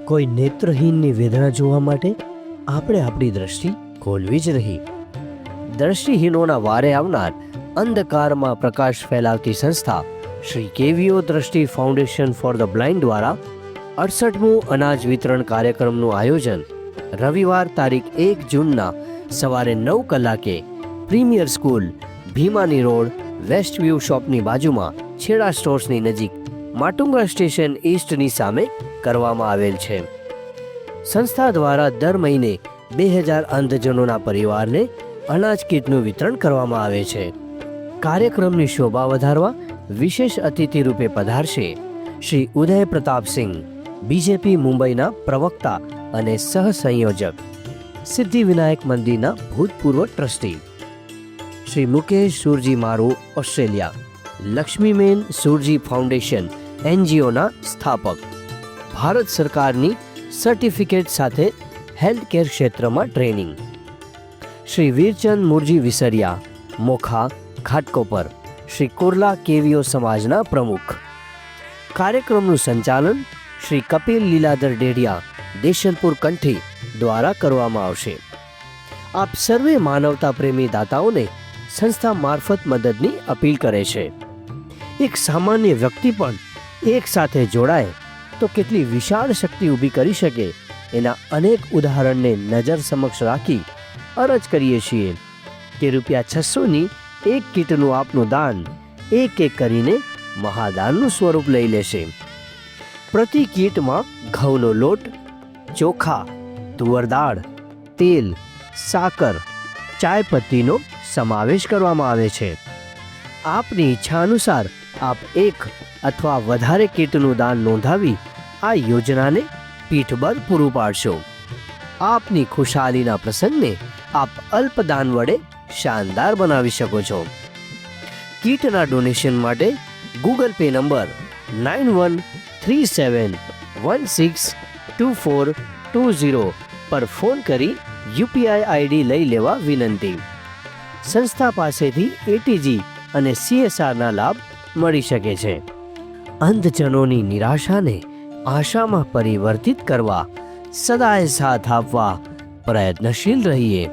કોઈ નેત્રહીનની વેદના જોવા માટે આપણે આપણી દ્રષ્ટિ ખોલવી જ નહીં. દ્રષ્ટિહીનોના વારે આવનાર અંધકારમાં પ્રકાશ ફેલાવતી સંસ્થા શ્રી કેવીઓ દ્રષ્ટિ ફાઉન્ડેશન ફોર ધ બ્લાઇન્ડ દ્વારા 68મું અનાજ વિતરણ કાર્યક્રમનું આયોજન રવિવાર તારીખ 1 જૂનના સવારે 9 કલાકે premier school, Bhimani road, west view શોપની બાજુમાં છેડા સ્ટોર્સની નજીક માટુંગા સ્ટેશન ઈસ્ટની સામે કરવામાં આવેલ છે. સંસ્થા દ્વારા દર મહિને 2000 અંધજનોના પરિવારને અનાજ કીટનું વિતરણ કરવામાં આવે છે. કાર્યક્રમની શોભા વધારવા વિશેષ અતિથિ રૂપે પધારશે શ્રી ઉદય પ્રતાપસિંહ, બીજેપી મુંબઈના પ્રવક્તા અને સહસંયોજક, સિદ્ધિવિનાયક મંદિરના ભૂતપૂર્વ ટ્રસ્ટી, શ્રી મુકેશ સુરજી મારુ, ઓસ્ટ્રેલિયા, લક્ષ્મીમેન સુરજી ફાઉન્ડેશન એનજીઓના સ્થાપક, ભારત સરકારની સર્ટિફિકેટ સાથે હેલ્થકેર ક્ષેત્રમાં ટ્રેનિંગ, શ્રી વીરચંદ મુરજી વિસરિયા, મોખા, ઘાટકોપર, શ્રી કુર્લા કેવીઓ સમાજના પ્રમુખ. કાર્યક્રમનું સંચાલન શ્રી કપિલ લીલાધર ડેડિયા, દેશલપુર કંઠી દ્વારા કરવામાં આવશે. આપ સર્વે માનવતા પ્રેમી દાતાઓને સંસ્થા મારફત મદદની અપીલ કરે છે. એક સામાન્ય વ્યક્તિ પણ એક સાથે જોડાય તો કેટલી વિશાળ શક્તિ ઊભી કરી શકે એના અનેક ઉદાહરણને નજર સમક્ષ રાખી અરજ કરીએ છીએ કે ₹600ની એક કીટનું આપનું દાન એક એક કરીને મહાદાનનું સ્વરૂપ લઈ લેશે. પ્રતિ કીટમાં ઘઉંનો લોટ, ચોખા, તુવર દાળ, તેલ, સાકર, ચાયપત્તીનો સમાવેશ કરવામાં આવે છે. આપની ઈચ્છા અનુસાર આપ એક અથવા વધારે કીટનું દાન નોંધાવી આ યોજનાને પીઠબળ પૂરું પાડશો. આપની ખુશાલીના પ્રસંગને આપ અલ્પદાન વડે શાનદાર બનાવી શકો છો. કીટના ડોનેશન માટે ગૂગલ પે નંબર 9137162420 પર ફોન કરી યુપીઆઈ આઈડી લઈ લેવા વિનંતી. સંસ્થા પાસેથી એટીજી અને સીએસઆરના લાભ મળી શકે છે. અંધજનોની નિરાશાને આશામાં પરિવર્તિત કરવા સદાય સાથ આપવા પ્રયત્નશીલ રહીએ.